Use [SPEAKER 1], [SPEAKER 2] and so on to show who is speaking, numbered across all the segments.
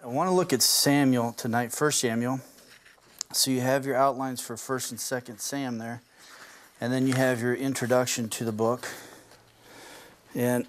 [SPEAKER 1] I want to look at Samuel tonight, 1 Samuel. So you have your outlines for 1st and 2nd Sam there. And then you have your introduction to the book. And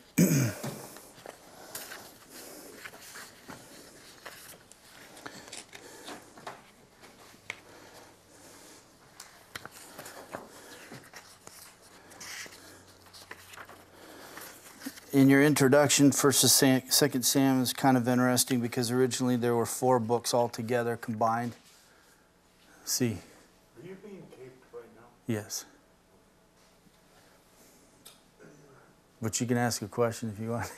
[SPEAKER 1] in your introduction, 1st and 2nd Sam is kind of interesting because originally there were 4 books altogether combined. See.
[SPEAKER 2] Are you being taped right now?
[SPEAKER 1] Yes. But you can ask a question if you want.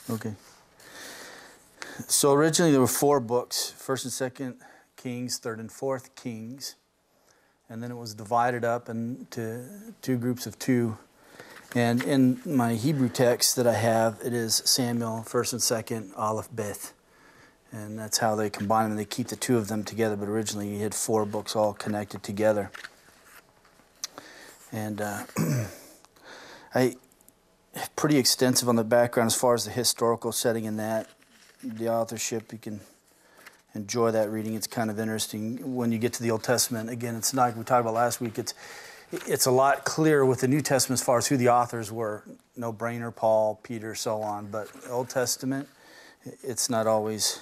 [SPEAKER 1] Okay. So originally there were 4 books, 1st and 2nd Kings, 3rd and 4th Kings. And then it was divided up into 2 groups of 2. And in my Hebrew text that I have, it is Samuel, 1st and 2nd, Aleph, Beth. And that's how they combine them. They keep the 2 of them together, but originally you had 4 books all connected together. And pretty extensive on the background as far as the historical setting in that. The authorship, you can enjoy that reading. It's kind of interesting when you get to the Old Testament. Again, it's not, we talked about last week, it's a lot clearer with the New Testament as far as who the authors were. No-brainer, Paul, Peter, so on. But Old Testament, it's not always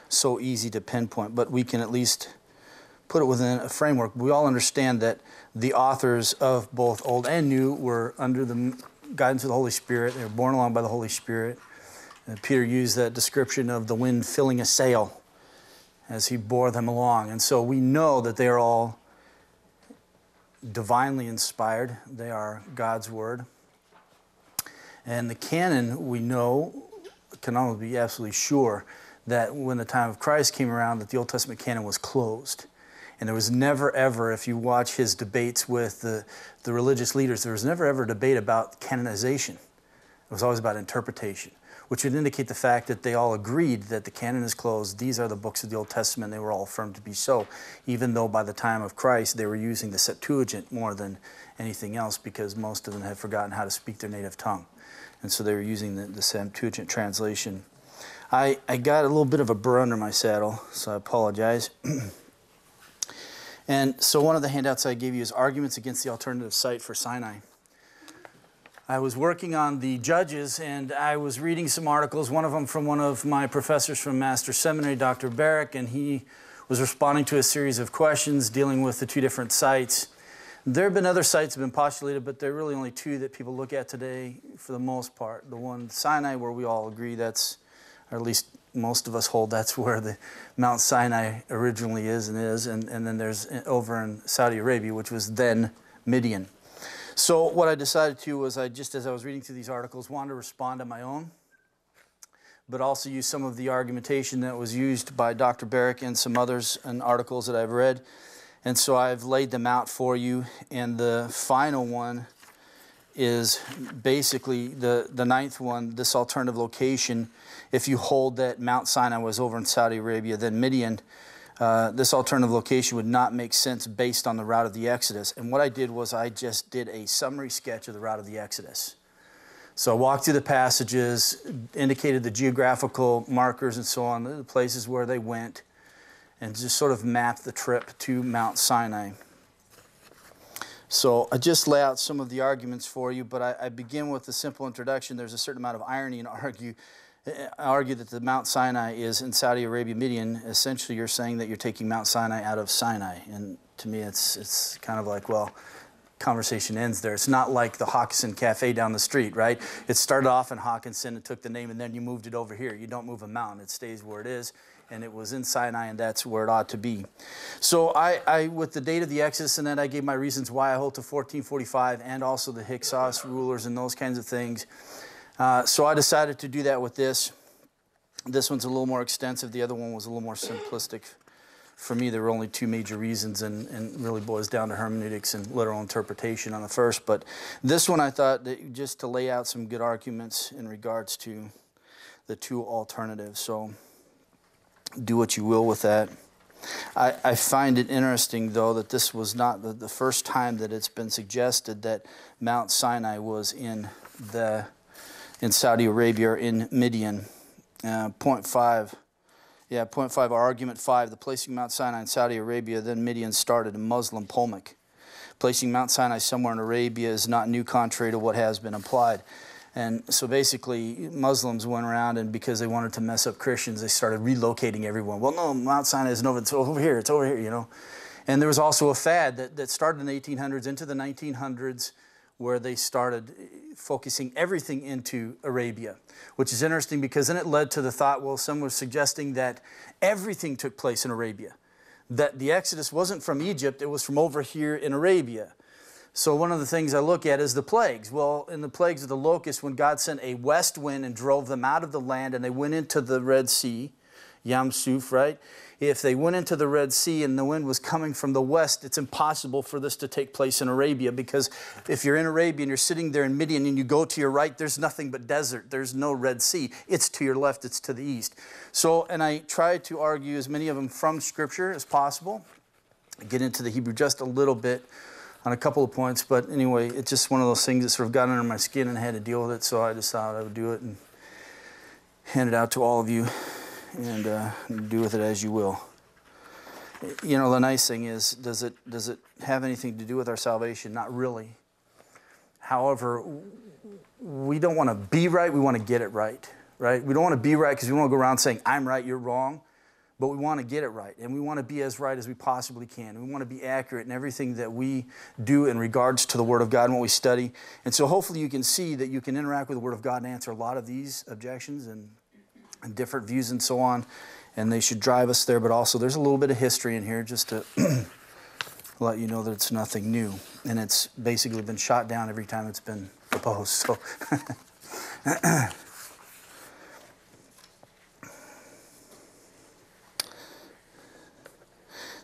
[SPEAKER 1] so easy to pinpoint, but we can at least put it within a framework. We all understand that the authors of both Old and New were under the guidance of the Holy Spirit. They were borne along by the Holy Spirit. And Peter used that description of the wind filling a sail as he bore them along. And so we know that they are all divinely inspired. They are God's Word. And the canon, we know, can almost be absolutely sure that when the time of Christ came around, that the Old Testament canon was closed. And there was never, ever, if you watch his debates with the religious leaders, there was never, ever a debate about canonization. It was always about interpretation, which would indicate the fact that they all agreed that the canon is closed. These are the books of the Old Testament. They were all affirmed to be so, even though by the time of Christ, they were using the Septuagint more than anything else because most of them had forgotten how to speak their native tongue. And so they were using the Septuagint translation. I got a little bit of a burr under my saddle, so I apologize. And so one of the handouts I gave you is Arguments Against the Alternative Site for Sinai. I was working on the Judges, and I was reading some articles, one of them from one of my professors from Master Seminary, Dr. Barrick, and he was responding to a series of questions dealing with the 2 different sites. There have been other sites that have been postulated, but there are really only 2 that people look at today for the most part. The one, Sinai, where we all agree that's, or at least most of us hold that's where the Mount Sinai originally is, and then there's over in Saudi Arabia, which was then Midian. So what I decided to was just as I was reading through these articles, wanted to respond on my own, but also use some of the argumentation that was used by Dr. Barrick and some others in articles that I've read. And so I've laid them out for you. And the final one is basically the 9th one, this alternative location. If you hold that Mount Sinai was over in Saudi Arabia, then Midian, this alternative location would not make sense based on the route of the Exodus. And what I did was I just did a summary sketch of the route of the Exodus. So I walked through the passages, indicated the geographical markers and so on, the places where they went, and just sort of mapped the trip to Mount Sinai. So I just lay out some of the arguments for you, but I begin with a simple introduction. There's a certain amount of irony in argue that the Mount Sinai is in Saudi Arabia, Midian. Essentially, you're saying that you're taking Mount Sinai out of Sinai. And to me, it's kind of like, well, conversation ends there. It's not like the Hawkinson Cafe down the street, right? It started off in Hawkinson, it took the name, and then you moved it over here. You don't move a mountain. It stays where it is. And it was in Sinai, and that's where it ought to be. So I with the date of the Exodus, and then I gave my reasons why I hold to 1445, and also the Hyksos rulers and those kinds of things. So I decided to do that with this. This one's a little more extensive. The other one was a little more simplistic. For me, there were only 2 major reasons, and really boils down to hermeneutics and literal interpretation on the first. But this one I thought that just to lay out some good arguments in regards to the 2 alternatives. So do what you will with that. I find it interesting, though, that this was not the first time that it's been suggested that Mount Sinai was in in Saudi Arabia or in Midian. Point 5. Yeah, point 5, argument 5. The placing Mount Sinai in Saudi Arabia, then Midian started a Muslim polemic. Placing Mount Sinai somewhere in Arabia is not new, contrary to what has been implied. And so basically, Muslims went around, and because they wanted to mess up Christians, they started relocating everyone. Well, no, Mount Sinai isn't over, it's over here, you know. And there was also a fad that started in the 1800s into the 1900s, where they started focusing everything into Arabia, which is interesting because then it led to the thought, well, some were suggesting that everything took place in Arabia, that the Exodus wasn't from Egypt, it was from over here in Arabia. So one of the things I look at is the plagues. Well, in the plagues of the locusts, when God sent a west wind and drove them out of the land and they went into the Red Sea, Yam Suf, right? If they went into the Red Sea and the wind was coming from the west, it's impossible for this to take place in Arabia, because if you're in Arabia and you're sitting there in Midian and you go to your right, there's nothing but desert. There's no Red Sea. It's to your left. It's to the east. So, and I try to argue as many of them from Scripture as possible. I get into the Hebrew just a little bit on a couple of points, but anyway, it's just one of those things that sort of got under my skin and I had to deal with it, so I just thought I would do it and hand it out to all of you, and do with it as you will. You know, the nice thing is, does it have anything to do with our salvation? Not really. However, we don't want to be right, we want to get it right? We don't want to be right because we want to go around saying, I'm right, you're wrong. But we want to get it right, and we want to be as right as we possibly can. We want to be accurate in everything that we do in regards to the Word of God and what we study. And so hopefully you can see that you can interact with the Word of God and answer a lot of these objections and different views and so on, and they should drive us there. But also there's a little bit of history in here just to let you know that it's nothing new, and it's basically been shot down every time it's been proposed. So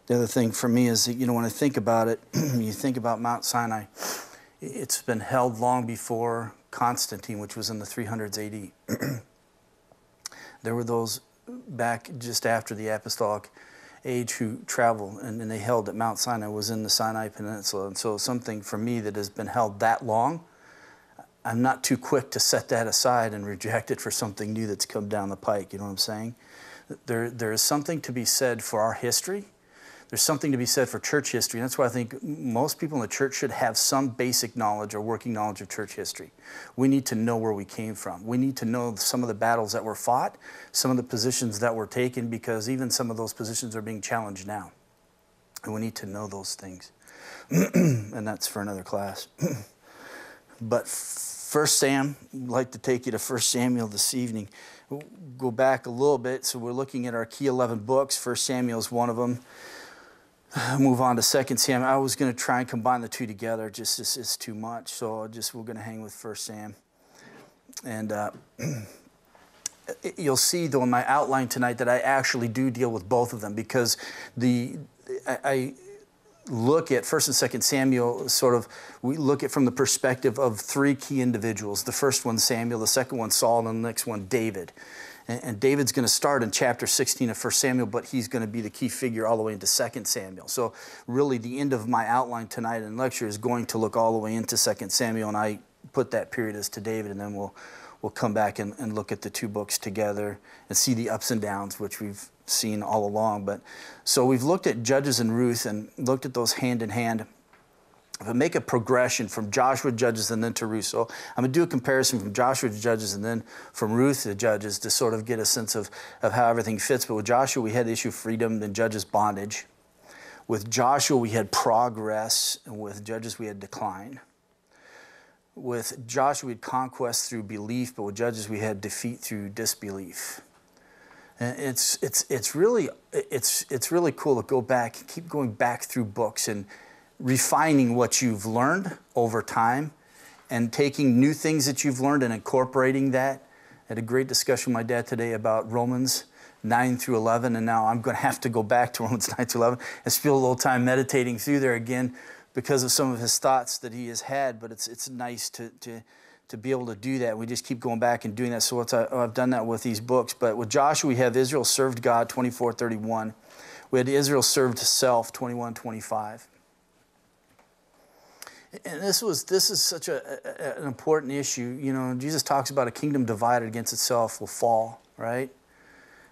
[SPEAKER 1] the other thing for me is that, you know, when I think about it, you think about Mount Sinai, it's been held long before Constantine, which was in the 300s AD. There were those back just after the apostolic age who traveled, and they held that Mount Sinai was in the Sinai Peninsula. And so something for me that has been held that long, I'm not too quick to set that aside and reject it for something new that's come down the pike. You know what I'm saying? There is something to be said for our history. There's something to be said for church history, and that's why I think most people in the church should have some basic knowledge or working knowledge of church history. We need to know where we came from. We need to know some of the battles that were fought, some of the positions that were taken, because even some of those positions are being challenged now. And we need to know those things. And that's for another class. But 1 Sam, I'd like to take you to 1 Samuel this evening. We'll go back a little bit. So we're looking at our key 11 books. 1 Samuel is one of them. Move on to 2 Sam. I was going to try and combine the two together. Just it's too much. So we're going to hang with 1 Sam. And you'll see, though, in my outline tonight that I actually do deal with both of them, because I look at 1 and 2 Samuel we look at from the perspective of three key individuals. The first one, Samuel, the second one, Saul, and the next one, David. And David's going to start in chapter 16 of 1 Samuel, but he's going to be the key figure all the way into 2 Samuel. So really the end of my outline tonight and lecture is going to look all the way into 2 Samuel, and I put that period as to David, and then we'll come back and look at the two books together and see the ups and downs, which we've seen all along. But so we've looked at Judges and Ruth and looked at those hand in hand. If I make a progression from Joshua to Judges and then to Ruth, so I'm going to do a comparison from Joshua to Judges and then from Ruth to Judges to sort of get a sense of how everything fits. But with Joshua, we had the issue of freedom, then Judges, bondage. With Joshua, we had progress, and with Judges, we had decline. With Joshua, we had conquest through belief, but with Judges, we had defeat through disbelief. And it's really cool to go back, keep going back through books and refining what you've learned over time and taking new things that you've learned and incorporating that. I had a great discussion with my dad today about Romans 9 through 11, and now I'm going to have to go back to Romans 9 through 11 and spend a little time meditating through there again because of some of his thoughts that he has had, but it's nice to be able to do that. We just keep going back and doing that. So I've done that with these books. But with Joshua, we have Israel served God, 24:31. We had Israel served self, 21:25. And this is such an important issue. You know, Jesus talks about a kingdom divided against itself will fall, right?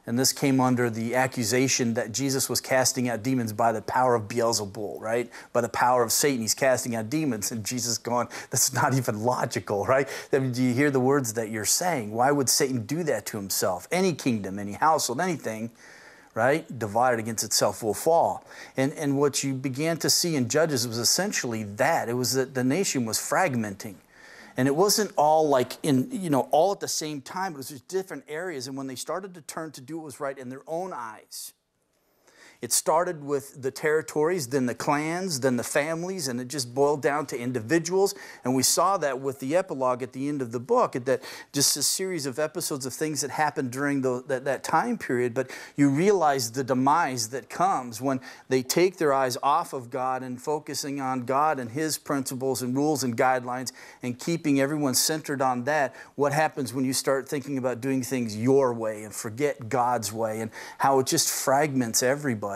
[SPEAKER 1] And this came under the accusation that Jesus was casting out demons by the power of Beelzebul, right? By the power of Satan, he's casting out demons. And Jesus going, that's not even logical, right? I mean, do you hear the words that you're saying? Why would Satan do that to himself? Any kingdom, any household, anything, right, divided against itself will fall. And what you began to see in Judges was essentially that. It was that the nation was fragmenting. And it wasn't all like all at the same time. It was just different areas. And when they started to turn to do what was right in their own eyes, it started with the territories, then the clans, then the families, and it just boiled down to individuals. And we saw that with the epilogue at the end of the book, that just a series of episodes of things that happened during that time period. But you realize the demise that comes when they take their eyes off of God and focusing on God and His principles and rules and guidelines and keeping everyone centered on that. What happens when you start thinking about doing things your way and forget God's way, and how it just fragments everybody.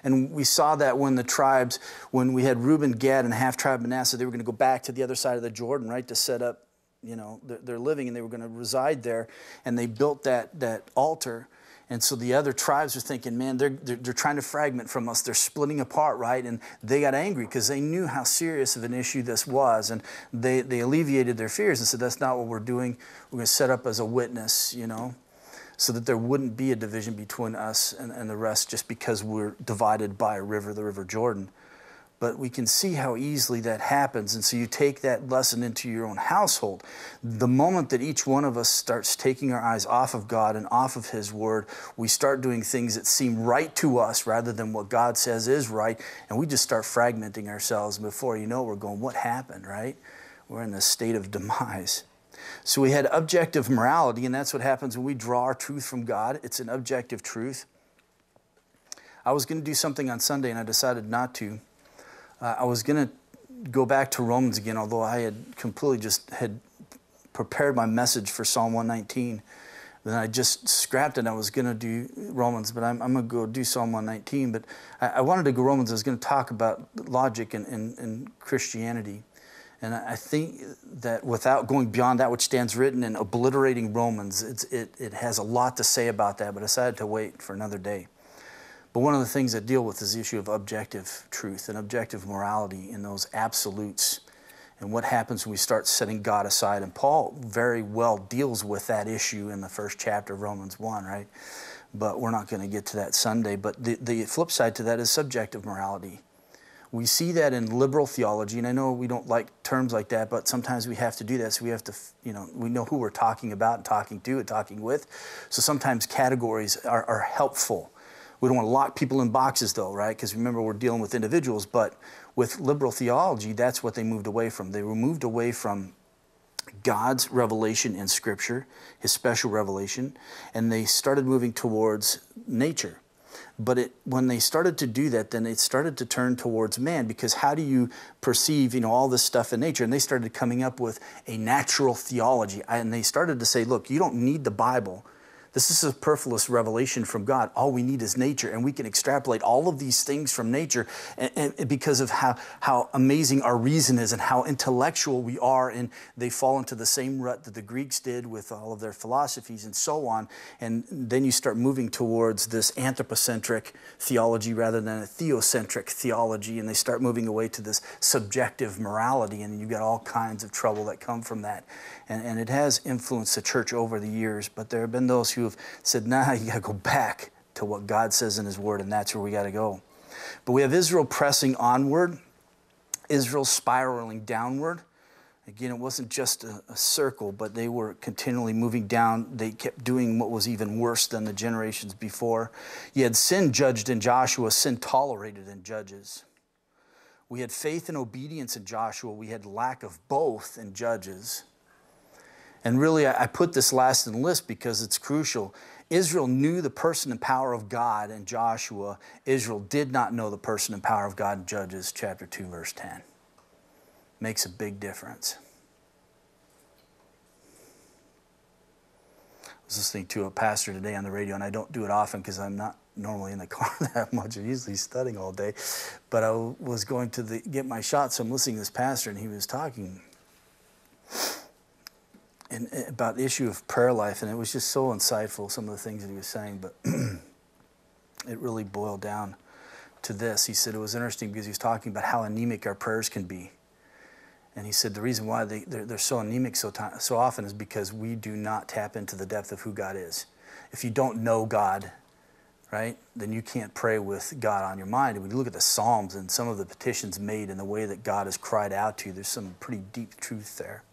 [SPEAKER 1] And we saw that when the tribes, when we had Reuben, Gad, and half tribe Manasseh, they were going to go back to the other side of the Jordan, right, to set up, their living, and they were going to reside there. And they built that altar. And so the other tribes were thinking, man, they're trying to fragment from us. They're splitting apart, right? And they got angry because they knew how serious of an issue this was. And they alleviated their fears and said, that's not what we're doing. We're going to set up as a witness, so that there wouldn't be a division between us and the rest just because we're divided by a river, the River Jordan. But we can see how easily that happens. And so you take that lesson into your own household. The moment that each one of us starts taking our eyes off of God and off of His Word, we start doing things that seem right to us rather than what God says is right. And we just start fragmenting ourselves. And before you know it, we're going, what happened, right? We're in this state of demise. So we had objective morality, and that's what happens when we draw our truth from God. It's an objective truth. I was going to do something on Sunday, and I decided not to. I was going to go back to Romans again, although I had completely just had prepared my message for Psalm 119. Then I just scrapped it. I was going to do Romans, but I'm going to go do Psalm 119. But I wanted to go Romans. I was going to talk about logic and Christianity. And I think that without going beyond that which stands written and obliterating Romans, it has a lot to say about that, but I decided to wait for another day. But one of the things that deal with is the issue of objective truth and objective morality in those absolutes, and what happens when we start setting God aside. And Paul very well deals with that issue in the first chapter of Romans 1, right? But we're not going to get to that Sunday. But the flip side to that is subjective morality. We see that in liberal theology, and I know we don't like terms like that, but sometimes we have to do that. So we have to, we know who we're talking about and talking to and talking with. So sometimes categories are helpful. We don't want to lock people in boxes, though, right? Because remember, we're dealing with individuals. But with liberal theology, that's what they moved away from. They were moved away from God's revelation in Scripture, His special revelation, and they started moving towards nature. But when they started to do that, then it started to turn towards man, because how do you perceive, all this stuff in nature? And they started coming up with a natural theology. And they started to say, look, you don't need the Bible. This is a superfluous revelation from God. All we need is nature, and we can extrapolate all of these things from nature and because of how amazing our reason is and how intellectual we are. And they fall into the same rut that the Greeks did with all of their philosophies and so on. And then you start moving towards this anthropocentric theology rather than a theocentric theology, and they start moving away to this subjective morality, and you've got all kinds of trouble that come from that. And it has influenced the church over the years, but there have been those who have said, nah, you got to go back to what God says in His Word, and that's where we got to go. But we have Israel pressing onward, Israel spiraling downward. Again, it wasn't just a circle, but they were continually moving down. They kept doing what was even worse than the generations before. You had sin judged in Joshua, sin tolerated in Judges. We had faith and obedience in Joshua. We had lack of both in Judges. And really, I put this last in the list because it's crucial. Israel knew the person and power of God in Joshua. Israel did not know the person and power of God in Judges chapter 2, verse 10. Makes a big difference. I was listening to a pastor today on the radio, and I don't do it often because I'm not normally in the car that much. I'm usually studying all day. But I was going to get my shot, so I'm listening to this pastor, and he was talking about the issue of prayer life, and it was just so insightful, some of the things that he was saying, but it really boiled down to this. He said it was interesting because he was talking about how anemic our prayers can be. And he said the reason why they're so anemic so often is because we do not tap into the depth of who God is. If you don't know God, right, then you can't pray with God on your mind. And when you look at the Psalms and some of the petitions made and the way that God has cried out to you, there's some pretty deep truth there.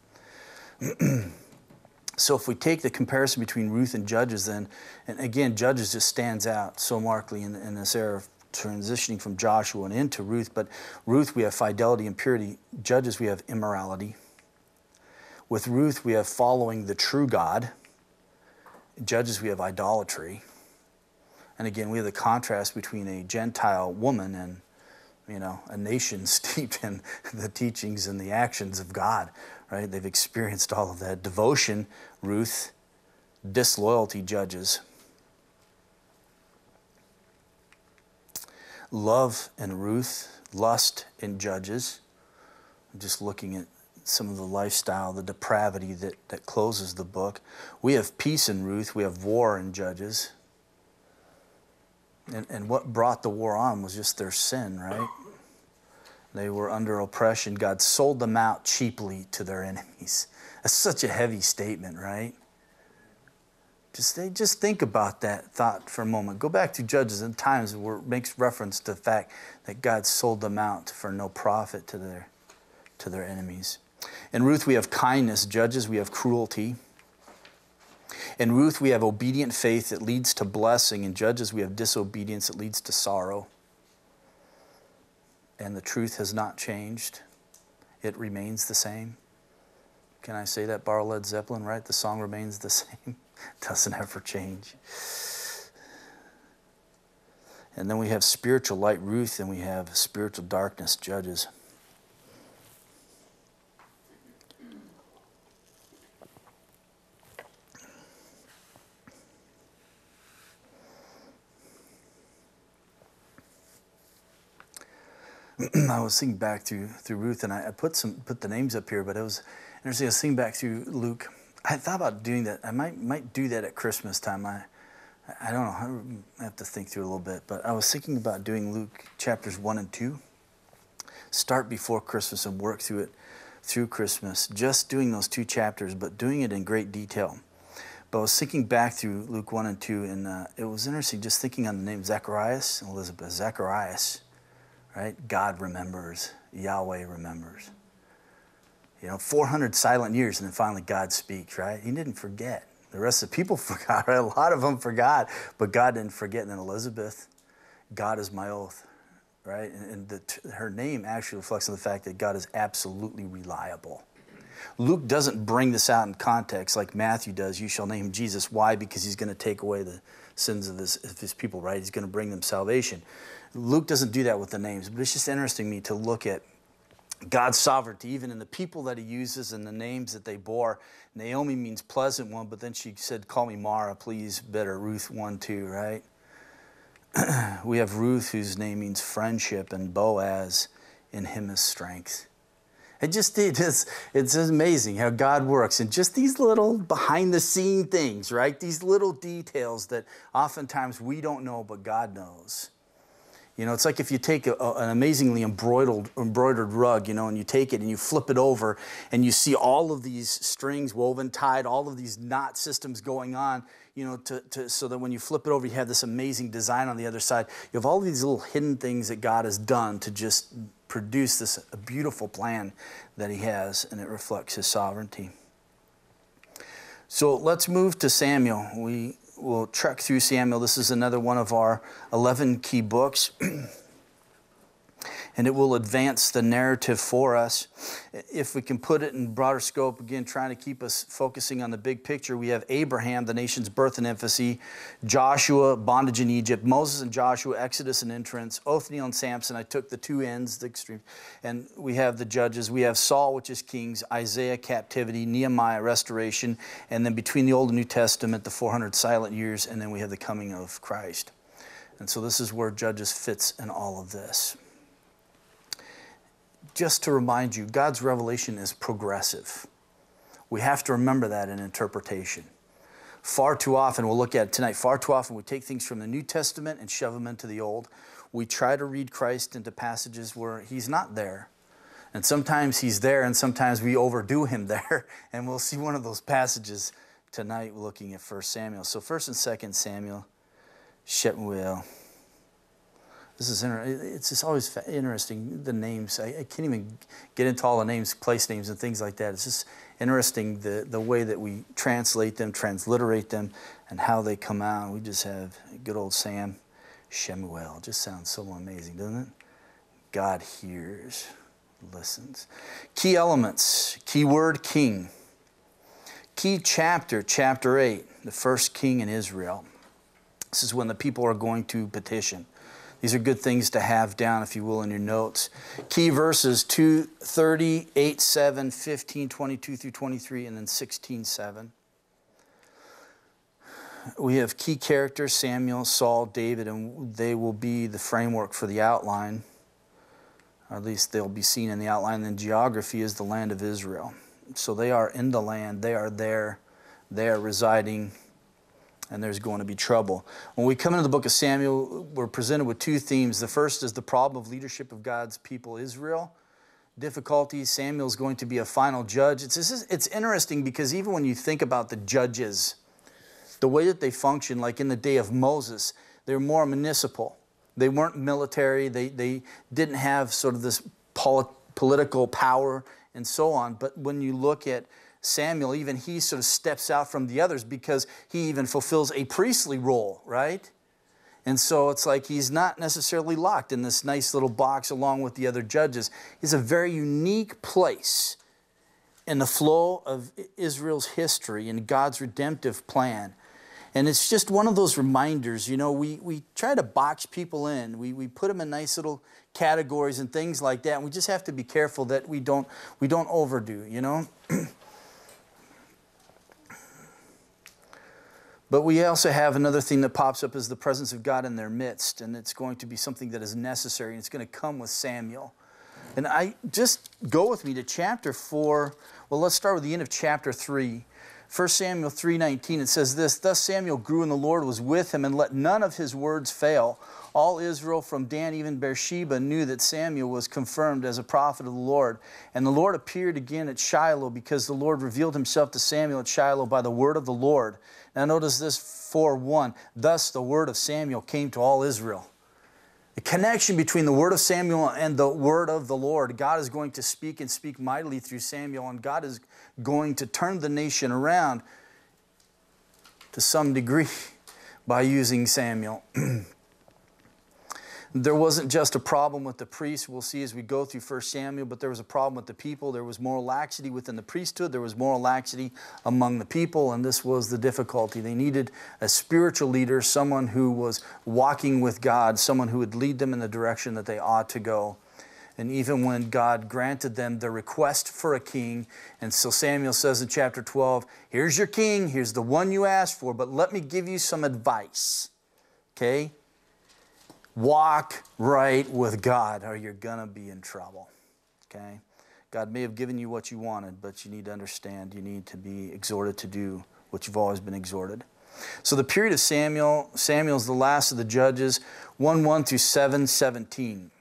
[SPEAKER 1] So if we take the comparison between Ruth and Judges then, and again, Judges just stands out so markedly in this era of transitioning from Joshua and into Ruth. But Ruth, we have fidelity and purity. Judges, we have immorality. With Ruth, we have following the true God. Judges, we have idolatry. And again, we have the contrast between a Gentile woman and, a nation steeped in the teachings and the actions of God, right? They've experienced all of that. Devotion, Ruth. Disloyalty, Judges. Love in Ruth. Lust in Judges. I'm just looking at some of the lifestyle, the depravity that closes the book. We have peace in Ruth. We have war in Judges. And what brought the war on was just their sin, right? They were under oppression. God sold them out cheaply to their enemies. That's such a heavy statement, right? Just think about that thought for a moment. Go back to Judges and times where it makes reference to the fact that God sold them out for no profit to their enemies. In Ruth, we have kindness. Judges, we have cruelty. In Ruth, we have obedient faith that leads to blessing. In Judges, we have disobedience that leads to sorrow. And the truth has not changed. It remains the same. Can I say that? Borrow Led Zeppelin, right? The song remains the same. Doesn't ever change. And then we have spiritual light, Ruth, and we have spiritual darkness, Judges. I was thinking back through Ruth, and I put the names up here, but it was interesting. I was thinking back through Luke. I thought about doing that. I might do that at Christmas time. I don't know. I have to think through it a little bit. But I was thinking about doing Luke chapters 1 and 2. Start before Christmas and work through it through Christmas. Just doing those 2 chapters, but doing it in great detail. But I was thinking back through Luke 1 and 2, and it was interesting just thinking on the name Zacharias and Elizabeth. Zacharias. Right? God remembers. Yahweh remembers. 400 silent years, and then finally God speaks, right? He didn't forget. The rest of the people forgot, right? A lot of them forgot, but God didn't forget. And then Elizabeth, God is my oath, right? And her name actually reflects on the fact that God is absolutely reliable. Luke doesn't bring this out in context like Matthew does. You shall name Jesus. Why? Because he's going to take away the sins of his people, right? He's going to bring them salvation. Luke doesn't do that with the names, but it's just interesting to me to look at God's sovereignty, even in the people that he uses and the names that they bore. Naomi means pleasant one, but then she said, call me Mara, please, better. Ruth 1-2, right? We have Ruth, whose name means friendship, and Boaz, in him is strength. It's amazing how God works. And just these little behind-the-scene things, right? These little details that oftentimes we don't know, but God knows. It's like if you take an amazingly embroidered rug, and you take it and you flip it over and you see all of these strings woven, tied, all of these knot systems going on, so that when you flip it over, you have this amazing design on the other side. You have all these little hidden things that God has done to just produce this a beautiful plan that he has, and it reflects his sovereignty. So let's move to Samuel. We'll trek through Samuel. This is another one of our 11 key books. And it will advance the narrative for us. If we can put it in broader scope, again, trying to keep us focusing on the big picture, we have Abraham, the nation's birth and infancy, Joshua, bondage in Egypt, Moses and Joshua, Exodus and entrance, Othniel and Samson. I took the two ends, the extreme. And we have the judges. We have Saul, which is kings, Isaiah, captivity, Nehemiah, restoration, and then between the Old and New Testament, the 400 silent years, and then we have the coming of Christ. And so this is where Judges fits in all of this. Just to remind you, God's revelation is progressive. We have to remember that in interpretation. Far too often, we'll look at it tonight, far too often we take things from the New Testament and shove them into the Old. We try to read Christ into passages where he's not there. And sometimes he's there and sometimes we overdo him there. And we'll see one of those passages tonight looking at 1 Samuel. So 1 and 2 Samuel, Shemuel. This is it's just always interesting, the names. I can't even get into all the names, place names and things like that. It's just interesting the way that we translate them, transliterate them, and how they come out. We just have good old Sam, Shemuel. It just sounds so amazing, doesn't it? God hears, listens. Key elements, key word, king. Key chapter, chapter 8, the first king in Israel. This is when the people are going to petition. These are good things to have down, if you will, in your notes. Key verses 2:30, 8:7, 15, 22 through 23, and then 16:7. We have key characters, Samuel, Saul, David, and they will be the framework for the outline. Or at least they'll be seen in the outline. And then geography is the land of Israel. So they are in the land. They are there. They are residing. And there's going to be trouble. When we come into the book of Samuel, we're presented with two themes. The first is the problem of leadership of God's people, Israel. Difficulties. Samuel's going to be a final judge. It's interesting because even when you think about the judges, the way that they function, like in the day of Moses, they're more municipal. They weren't military. They didn't have sort of this political power and so on. But when you look at Samuel, even he sort of steps out from the others because he even fulfills a priestly role, right? And so it's like he's not necessarily locked in this nice little box along with the other judges. He's a very unique place in the flow of Israel's history and God's redemptive plan. And it's just one of those reminders, you know, we try to box people in. We put them in nice little categories and things like that. And we just have to be careful that we don't overdo, you know. But we also have another thing that pops up is the presence of God in their midst. And it's going to be something that is necessary. And it's going to come with Samuel. And just go with me to chapter 4. Well, let's start with the end of chapter 3. 1 Samuel 3:19, it says this, "Thus Samuel grew and the Lord was with him, and let none of his words fail. All Israel from Dan even Beersheba knew that Samuel was confirmed as a prophet of the Lord. And the Lord appeared again at Shiloh, because the Lord revealed himself to Samuel at Shiloh by the word of the Lord." Now notice this 4:1, "Thus the word of Samuel came to all Israel." The connection between the word of Samuel and the word of the Lord. God is going to speak and speak mightily through Samuel, and God is going to turn the nation around to some degree by using Samuel. There wasn't just a problem with the priests, we'll see as we go through 1 Samuel, but there was a problem with the people. There was moral laxity within the priesthood. There was moral laxity among the people, and this was the difficulty. They needed a spiritual leader, someone who was walking with God, someone who would lead them in the direction that they ought to go. And even when God granted them the request for a king, and so Samuel says in chapter 12, "Here's your king, here's the one you asked for, but let me give you some advice." Okay? Walk right with God or you're going to be in trouble. Okay? God may have given you what you wanted, but you need to understand, you need to be exhorted to do what you've always been exhorted. So the period of Samuel's the last of the judges, 1:1 through 7:17.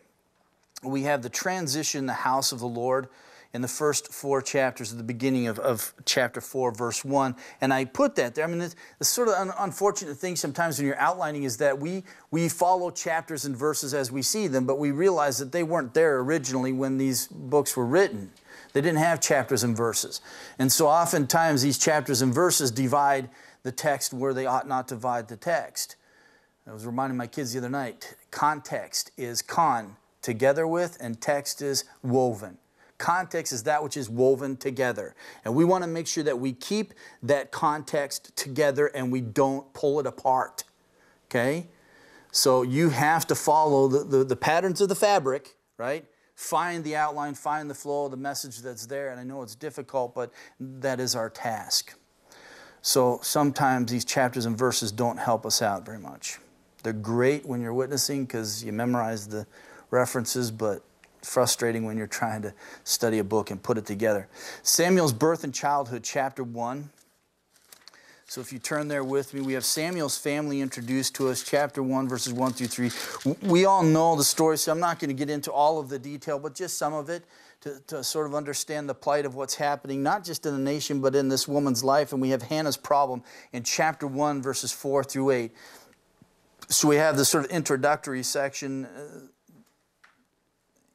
[SPEAKER 1] We have the transition, the house of the Lord, in the first 4 chapters at the beginning of chapter 4, verse 1. And I put that there. I mean, the sort of unfortunate thing sometimes when you're outlining is that we follow chapters and verses as we see them, but we realize that they weren't there originally when these books were written. They didn't have chapters and verses. And so oftentimes these chapters and verses divide the text where they ought not to divide the text. I was reminding my kids the other night, context is together with, and text is woven. Context is that which is woven together. And we want to make sure that we keep that context together and we don't pull it apart. Okay? So you have to follow the patterns of the fabric, right? Find the outline, find the flow, the message that's there. And I know it's difficult, but that is our task. So sometimes these chapters and verses don't help us out very much. They're great when you're witnessing because you memorize the references, but frustrating when you're trying to study a book and put it together. Samuel's birth and childhood, chapter 1. So if you turn there with me, we have Samuel's family introduced to us, chapter 1, verses 1 through 3. We all know the story, so I'm not going to get into all of the detail, but just some of it to sort of understand the plight of what's happening, not just in the nation, but in this woman's life. And we have Hannah's problem in chapter 1, verses 4 through 8. So we have this sort of introductory section,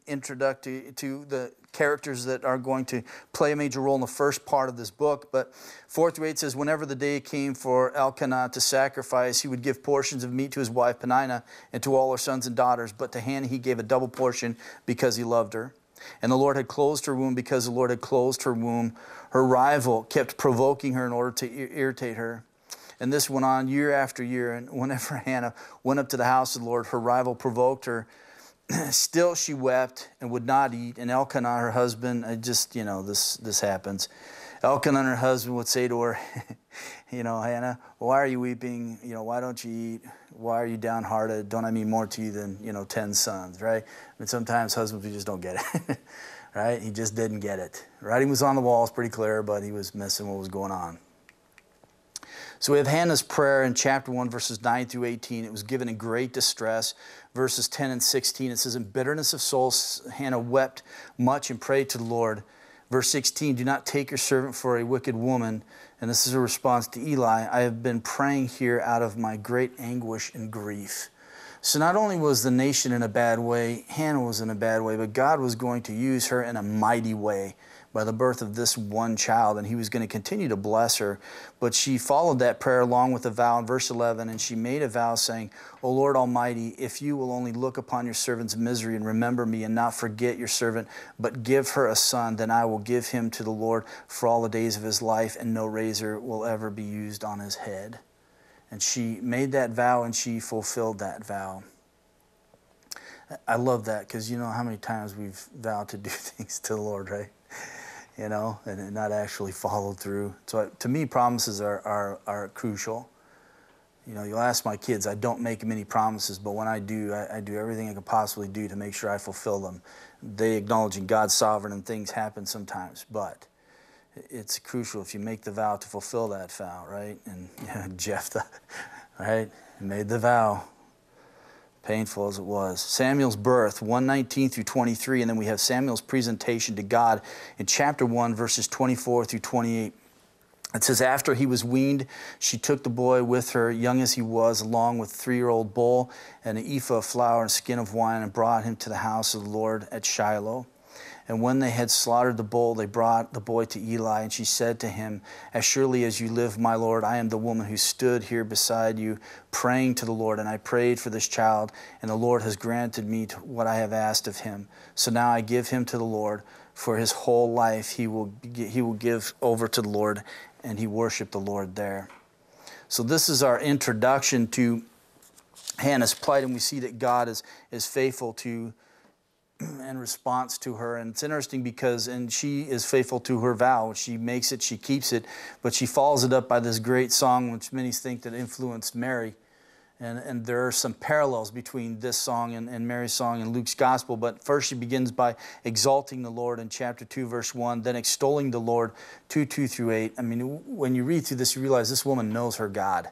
[SPEAKER 1] introductory to the characters that are going to play a major role in the first part of this book. But 4 through 8 says, whenever the day came for Elkanah to sacrifice, he would give portions of meat to his wife Peninnah and to all her sons and daughters. But to Hannah he gave a double portion because he loved her. And the Lord had closed her womb. Because the Lord had closed her womb, her rival kept provoking her in order to irritate her. And this went on year after year. And whenever Hannah went up to the house of the Lord, her rival provoked her. Still she wept and would not eat. And Elkanah, her husband, this happens. Elkanah, her husband, would say to her, Hannah, why are you weeping? Why don't you eat? Why are you downhearted? Don't I mean more to you than, 10 sons, right? I mean, sometimes husbands, we just don't get it, right? He just didn't get it. Writing was on the wall, it's pretty clear, but he was missing what was going on. So we have Hannah's prayer in chapter 1, verses 9 through 18. It was given in great distress. Verses 10 and 16, it says, in bitterness of soul, Hannah wept much and prayed to the Lord. Verse 16, do not take your servant for a wicked woman. And this is a response to Eli. I have been praying here out of my great anguish and grief. So not only was the nation in a bad way, Hannah was in a bad way, but God was going to use her in a mighty way by the birth of this one child, and he was going to continue to bless her. But she followed that prayer along with a vow in verse 11, and she made a vow saying, O Lord Almighty, if you will only look upon your servant's misery and remember me and not forget your servant, but give her a son, then I will give him to the Lord for all the days of his life, and no razor will ever be used on his head. And she made that vow, and she fulfilled that vow. I love that, because you know how many times we've vowed to do things to the Lord, right? And not actually followed through. So to me, promises are crucial. You'll ask my kids, I don't make many promises, but when I do, I do everything I can possibly do to make sure I fulfill them. They acknowledging God's sovereign and things happen sometimes, but it's crucial if you make the vow to fulfill that vow, right? And Jephthah, right, made the vow. Painful as it was. Samuel's birth, 1:19 through 23, and then we have Samuel's presentation to God in chapter 1, verses 24 through 28. It says, after he was weaned, she took the boy with her, young as he was, along with a 3-year-old bull and an ephah of flour and a skin of wine, and brought him to the house of the Lord at Shiloh. And when they had slaughtered the bull, they brought the boy to Eli, and she said to him, as surely as you live, my Lord, I am the woman who stood here beside you, praying to the Lord, and I prayed for this child, and the Lord has granted me what I have asked of him. So now I give him to the Lord. For his whole life he will give over to the Lord, and he worshiped the Lord there. So this is our introduction to Hannah's plight, and we see that God is faithful to in response to her. And it's interesting because she is faithful to her vow. She makes it, she keeps it, but she follows it up by this great song, which many think that influenced Mary. And there are some parallels between this song and Mary's song in Luke's gospel. But first she begins by exalting the Lord in chapter 2, verse 1, then extolling the Lord 2 through 8. I mean, when you read through this, you realize this woman knows her God.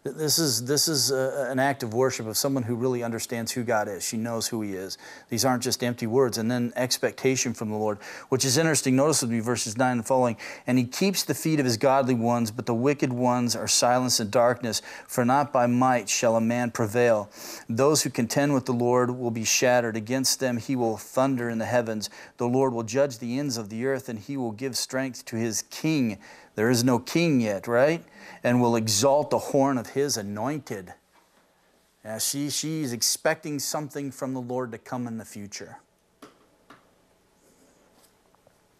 [SPEAKER 1] This is an act of worship of someone who really understands who God is. She knows who he is. These aren't just empty words. And then expectation from the Lord, which is interesting. Notice with me verses 9 and following. And he keeps the feet of his godly ones, but the wicked ones are silenced in darkness. For not by might shall a man prevail. Those who contend with the Lord will be shattered. Against them he will thunder in the heavens. The Lord will judge the ends of the earth, and he will give strength to his king. There is no king yet, right? And will exalt the horn of his anointed. Yeah, she's expecting something from the Lord to come in the future.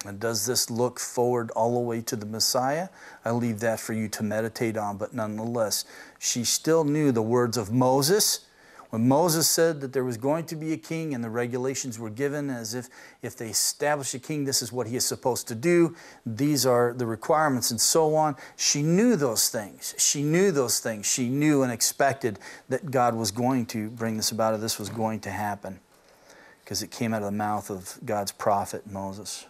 [SPEAKER 1] And does this look forward all the way to the Messiah? I leave that for you to meditate on. But nonetheless, she still knew the words of Moses When Moses said that there was going to be a king and the regulations were given as if they establish a king, this is what he is supposed to do. These are the requirements and so on. She knew those things. She knew those things. She knew and expected that God was going to bring this about, or this was going to happen, because it came out of the mouth of God's prophet Moses.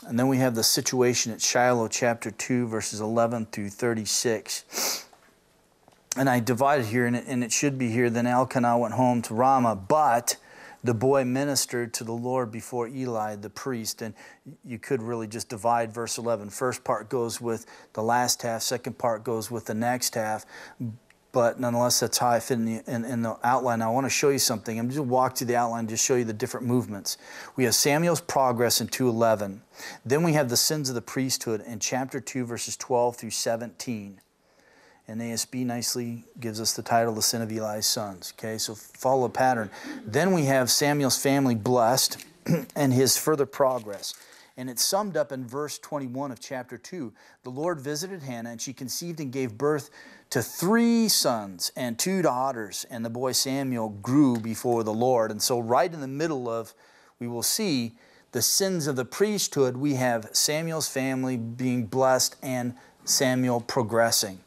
[SPEAKER 1] And then we have the situation at Shiloh chapter 2, verses 11 through 36. And I divided here, and it should be here. Then Elkanah went home to Ramah, but the boy ministered to the Lord before Eli the priest. And you could really just divide verse 11. First part goes with the last half. Second part goes with the next half. But nonetheless, that's how I fit in the outline. Now, I want to show you something. I'm just going to walk through the outline, just show you the different movements. We have Samuel's progress in 2:11. Then we have the sins of the priesthood in chapter 2, verses 12 through 17. And ASB nicely gives us the title, The Sin of Eli's Sons. Okay, so follow the pattern. Then we have Samuel's family blessed and his further progress. And it's summed up in verse 21 of chapter 2. The Lord visited Hannah, and she conceived and gave birth to 3 sons and 2 daughters. And the boy Samuel grew before the Lord. And so right in the middle of, we will see, the sins of the priesthood, we have Samuel's family being blessed and Samuel progressing.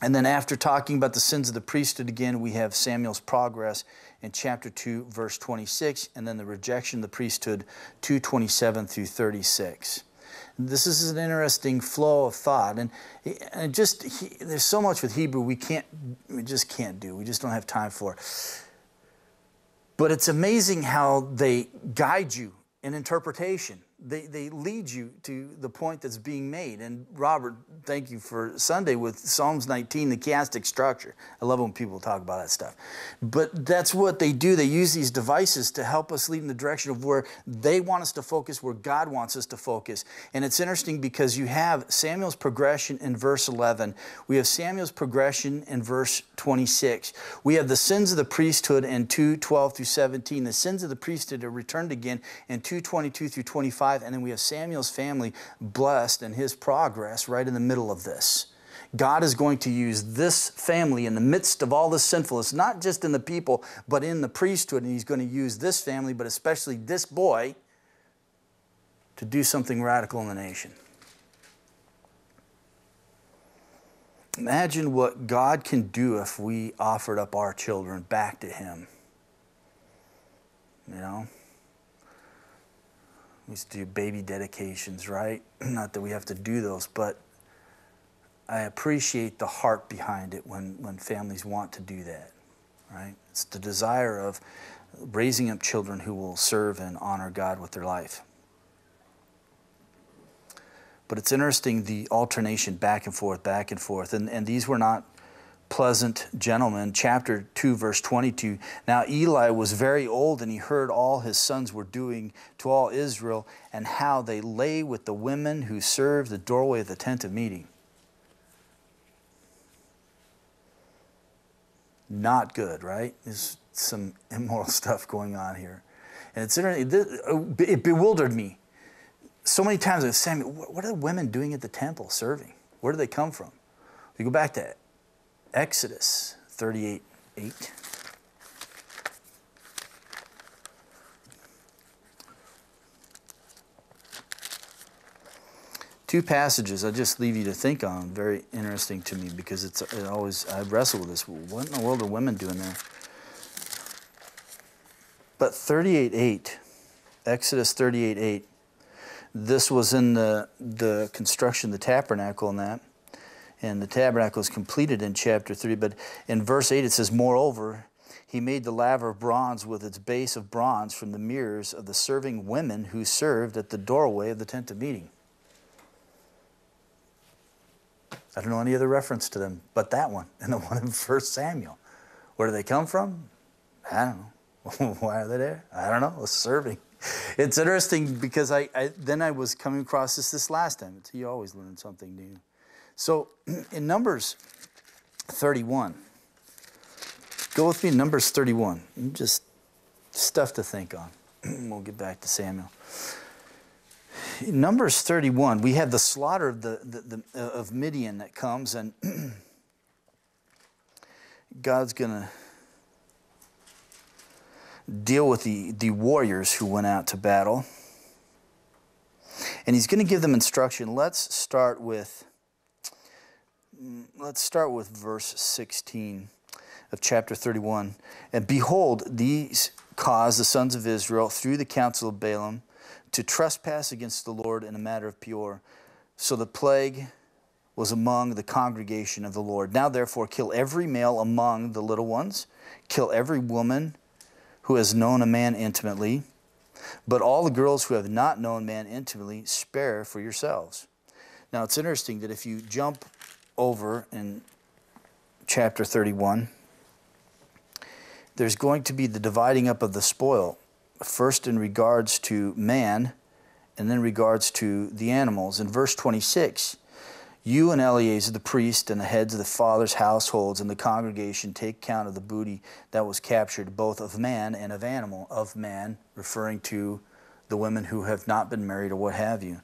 [SPEAKER 1] And then after talking about the sins of the priesthood again, we have Samuel's progress in chapter 2, verse 26, and then the rejection of the priesthood, 2:27 through 36. This is an interesting flow of thought, and there's so much with Hebrew we just can't do. We just don't have time for. But it's amazing how they guide you in interpretation. They lead you to the point that's being made. And Robert, thank you for Sunday with Psalms 19, the chiastic structure. I love when people talk about that stuff. But that's what they do. They use these devices to help us lead in the direction of where they want us to focus, where God wants us to focus. And it's interesting because you have Samuel's progression in verse 11. We have Samuel's progression in verse 26. We have the sins of the priesthood in 2:12 through 17. The sins of the priesthood are returned again in 2:22 through 25. And then we have Samuel's family blessed and his progress right in the middle of this. God is going to use this family in the midst of all this sinfulness, not just in the people, but in the priesthood. And he's going to use this family, but especially this boy, to do something radical in the nation. Imagine what God can do if we offered up our children back to Him. You know? We used to do baby dedications, right? Not that we have to do those, but I appreciate the heart behind it when families want to do that, right? It's the desire of raising up children who will serve and honor God with their life. But it's interesting, the alternation back and forth, and these were not pleasant gentlemen. Chapter 2, verse 22. Now Eli was very old, and he heard all his sons were doing to all Israel, and how they lay with the women who served the doorway of the tent of meeting. Not good, right? There's some immoral stuff going on here. And it's interesting, it bewildered me. So many times I was saying, what are the women doing at the temple serving? Where do they come from? We go back to Exodus 38:8. Two passages I just leave you to think on, very interesting to me, because I wrestle with this. What in the world are women doing there? But 38:8, Exodus 38:8, this was in the construction of the tabernacle and that. And the tabernacle is completed in chapter 3. But in verse 8 it says, moreover, he made the laver of bronze with its base of bronze from the mirrors of the serving women who served at the doorway of the tent of meeting. I don't know any other reference to them but that one and the one in 1 Samuel. Where do they come from? I don't know. Why are they there? I don't know. Serving. It's interesting because I was coming across this last time. You always learn something new. So in Numbers 31, go with me in Numbers 31. Just stuff to think on. We'll get back to Samuel. Numbers 31, we have the slaughter of of Midian that comes, and God's going to deal with the warriors who went out to battle. And he's going to give them instruction. Let's start with verse 16 of chapter 31. And behold, these caused the sons of Israel through the counsel of Balaam to trespass against the Lord in a matter of Peor. So the plague was among the congregation of the Lord. Now therefore kill every male among the little ones, kill every woman who has known a man intimately, but all the girls who have not known man intimately, spare for yourselves. Now it's interesting that if you jump over in chapter 31, there's going to be the dividing up of the spoil, first in regards to man, and then in regards to the animals. In verse 26, you and Eleazar the priest and the heads of the fathers' households and the congregation take count of the booty that was captured, both of man and of animal. Of man, referring to the women who have not been married or what have you.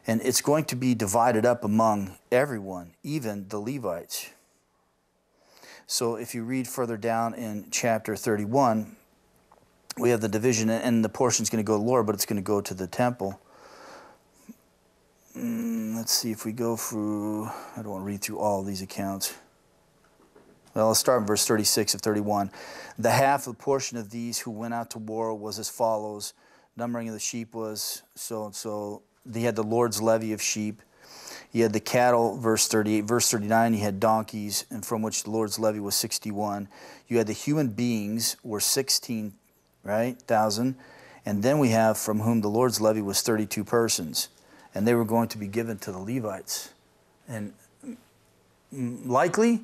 [SPEAKER 1] And it's going to be divided up among everyone, even the Levites. So if you read further down in chapter 31, we have the division, and the portion's going to go to the Lord, but it's going to go to the temple. Let's see if we go through, I don't want to read through all of these accounts. Well, let's start in verse 36 of 31. The half of the portion of these who went out to war was as follows. Numbering of the sheep was so-and-so. They had the Lord's levy of sheep. You had the cattle, verse 38. Verse 39, you had donkeys, and from which the Lord's levy was 61. You had the human beings were 16, right, 1,000. And then we have from whom the Lord's levy was 32 persons. And they were going to be given to the Levites. And likely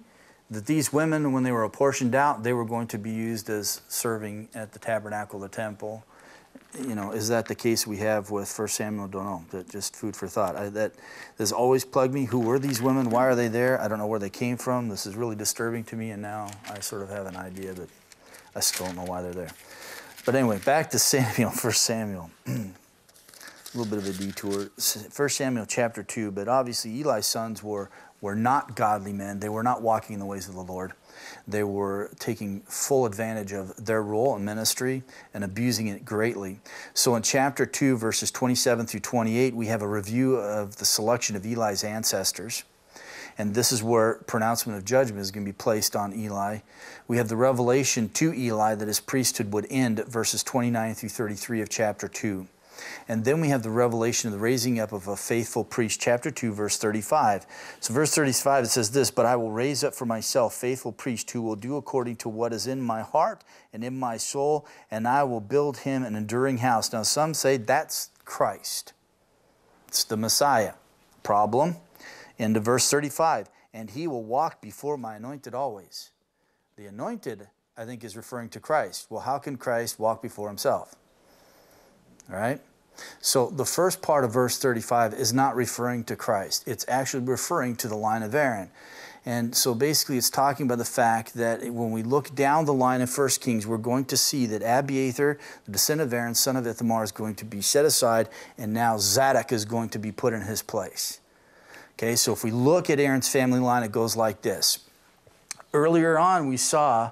[SPEAKER 1] that these women, when they were apportioned out, they were going to be used as serving at the tabernacle, the temple. You know, is that the case we have with 1 Samuel? Don't know. That just food for thought. That has always plagued me. Who were these women? Why are they there? I don't know where they came from. This is really disturbing to me, and now I sort of have an idea that I still don't know why they're there. But anyway, back to Samuel, 1 Samuel. A little bit of a detour. 1 Samuel chapter 2, but obviously Eli's sons were not godly men. They were not walking in the ways of the Lord. They were taking full advantage of their role in ministry and abusing it greatly. So in chapter 2, verses 27 through 28, we have a review of the selection of Eli's ancestors. And this is where pronouncement of judgment is going to be placed on Eli. We have the revelation to Eli that his priesthood would end at verses 29 through 33 of chapter 2. And then we have the revelation of the raising up of a faithful priest, chapter 2, verse 35. So verse 35, it says this, but I will raise up for myself faithful priests who will do according to what is in my heart and in my soul, and I will build him an enduring house. Now some say that's Christ. It's the Messiah. Problem, into verse 35, and he will walk before my anointed always. The anointed, I think, is referring to Christ. Well, how can Christ walk before himself? All right? So the first part of verse 35 is not referring to Christ. It's actually referring to the line of Aaron. And so basically it's talking about the fact that when we look down the line of 1 Kings, we're going to see that Abiathar, the descendant of Aaron, son of Ithamar, is going to be set aside, and now Zadok is going to be put in his place. Okay, so if we look at Aaron's family line, it goes like this. Earlier on we saw,